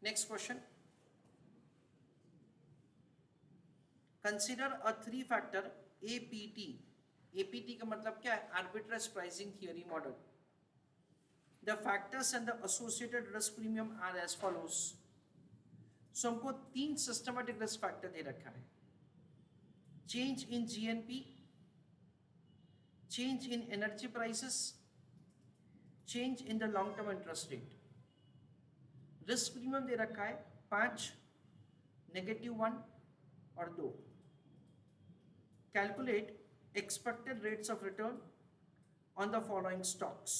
Next question. Consider a three factor APT. APT का मतलब क्या है? Arbitrage Pricing Theory model. The factors and the associated risk premium are as follows. So हमको तीन systematic risk factor दे रखा है. Change in GNP, change in energy prices, change in the long term interest rate. Risk premium दे रखा है 5, -1 और 2. Calculate expected rates of return on the following stocks.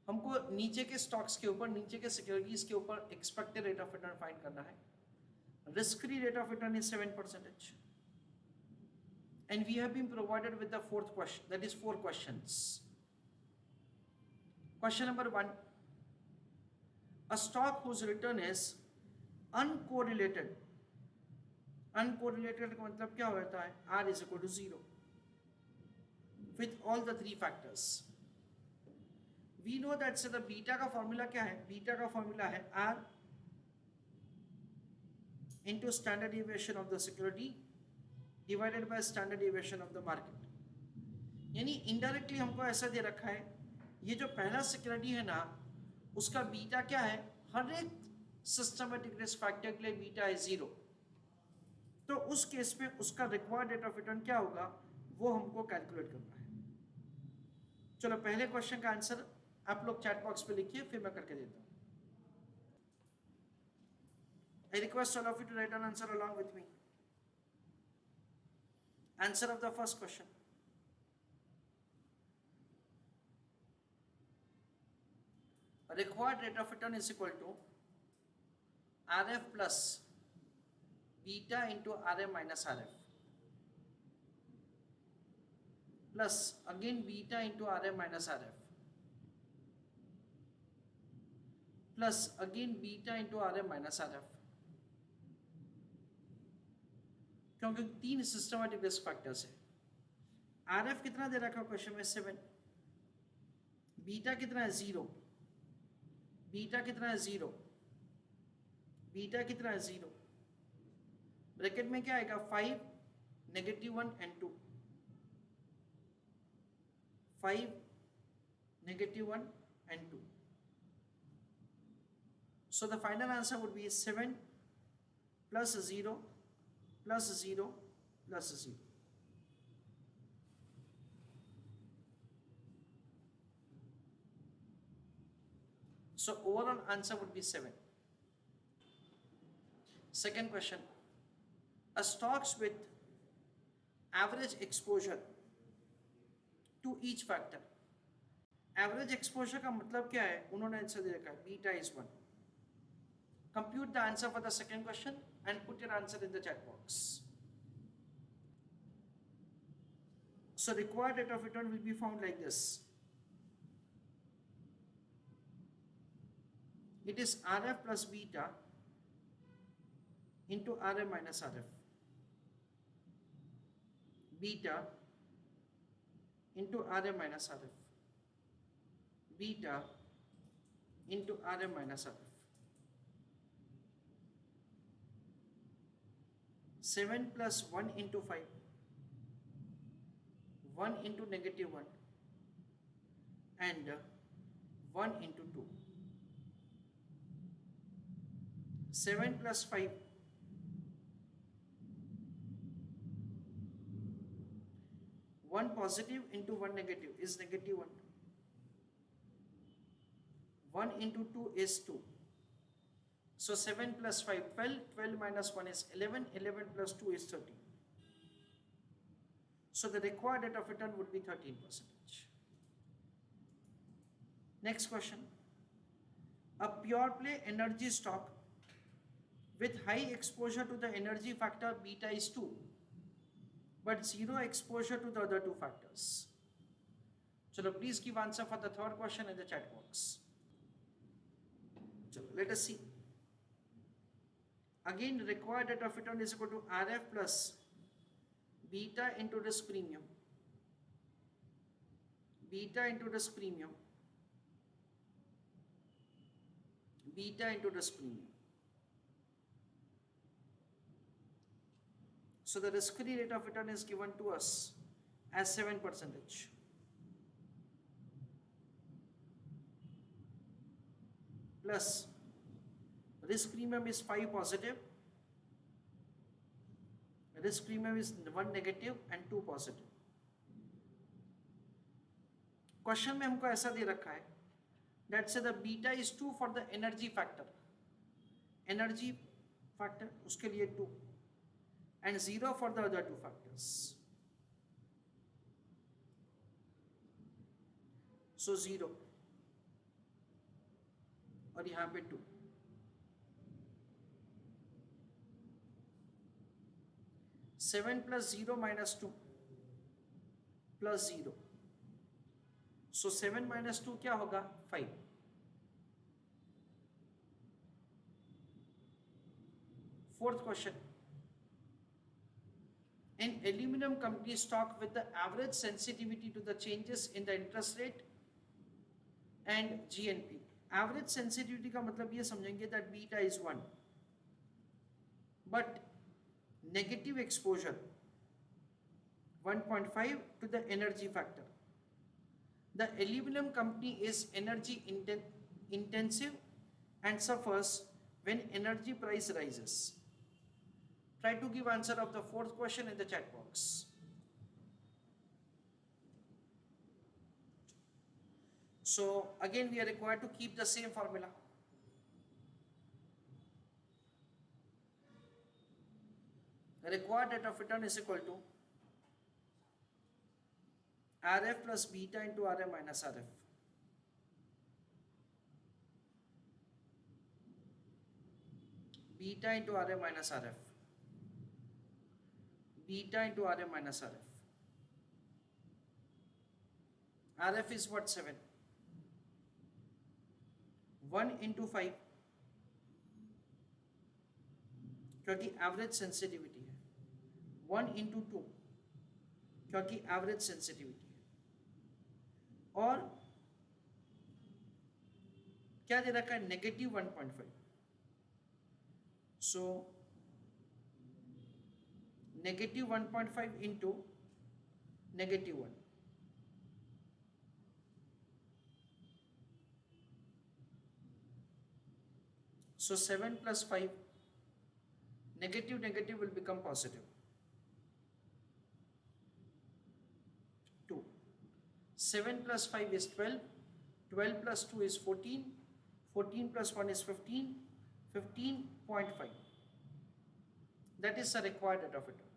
हमको नीचे के स्टॉक्स के ऊपर, नीचे के सिक्योरिटीज के ऊपर expected rate of return find करना है. Risk free rate of return is 7%. And we have been provided with the fourth question, that is 4 questions. Question number 1. A stock whose return is uncorrelated. Uncorrelated का मतलब क्या होता है? R is equal to 0 with all the three factors. We know that so the beta का formula क्या है? Beta का formula है R into standard deviation of the security divided by standard deviation of the market. यानी indirectly हमको ऐसा दे रखा है, ये जो पहला सिक्योरिटी है ना, उसका बीटा क्या है? हर एक सिस्टमेटिक रिस्क फैक्टर के लिए बीटा है 0. तो उस केस में उसका रिक्वायर्ड रेट ऑफ रिटर्न क्या होगा, वो हमको कैलकुलेट करना है. चलो पहले क्वेश्चन का आंसर आप लोग चैट बॉक्स पे लिखिए, फिर मैं करके देता हूं. I request all of you to write an answer along with me. Answer of the first question. Required rate of return is equal to RF plus beta into RM minus RF plus again beta into RM minus RF plus again beta into RM minus RF. क्योंकि तीन systematic risk factors है. RF कितना दे रखा है question में? 7. Beta कितना है? 0. Beta कितना है? 0. बीटा कितना है? 0. ब्रैकेट में क्या आएगा? 5, -1 and 2. 5, -1 and 2. So the final answer would be 7 plus 0 plus 0 plus 0. So overall answer would be 7. Second question. A stocks with average exposure to each factor. Average exposure का मतलब क्या है? उन्होंने आंसर दे रखा है beta is 1. Compute the answer for the second question and put your answer in the chat box. So required rate of return will be found like this. It is RF plus beta into RM minus RF. Beta into RM minus RF. Beta into RM minus RF. 7 plus 1 into 5, 1 into -1 and 1 into 2. 7 plus 5, 1 positive into 1 negative is -1. 1 into 2 is 2. So 7 plus 5, 12, 12 minus 1 is 11, 11 plus 2 is 13. So the required rate of return would be 13%. Next question. A pure play energy stock with high exposure to the energy factor beta is 2, but 0 exposure to the other two factors. So please give answer for the third question in the chat box. So let us see. Again, required rate of return is equal to RF plus beta into risk premium. Beta into risk premium. beta into risk premium. So the risk-free rate of return is given to us as 7%. Plus risk premium is 5 positive, risk premium is 1 negative and 2 positive. Question में हमको ऐसा दे रखा है that say the beta is 2 for the energy factor उसके लिए 2 and 0 for the other 2 factors. So 0 और यहाँ पे 2. Seven plus 0 minus 2 plus 0. So 7 minus 2 क्या होगा? 5. Fourth question. An aluminum company stock with the average sensitivity to the changes in the interest rate and GNP. Average sensitivity का मतलब ये समझेंगे that beta is 1. But negative exposure 1.5 to the energy factor. The aluminum company is energy intensive and suffers when energy price rises. Try to give answer of the fourth question in the chat box. So again we are required to keep the same formula. The required rate of return is equal to RF plus beta into RM minus RF. Beta into RM minus RF. Beta into RM minus RF. RF is what? 7. 1 into 5 क्योंकि average sensitivity है. 1 into 2 क्योंकि average sensitivity है. और क्या दे रखा है? Negative 1.5. So negative 1.5 into negative 1. So 7 plus 5, negative will become positive. 2. 7 plus 5 is 12. 12 plus 2 is 14. 14 plus 1 is 15. 15.5. That is the required rate of return.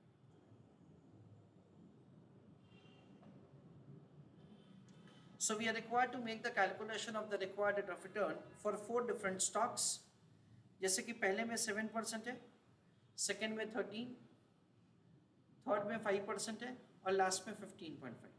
So we are required to make the calculation of the required rate of return for 4 different stocks. जैसे कि पहले में 7% है, second में 13, third में 5% है और last में 15.5.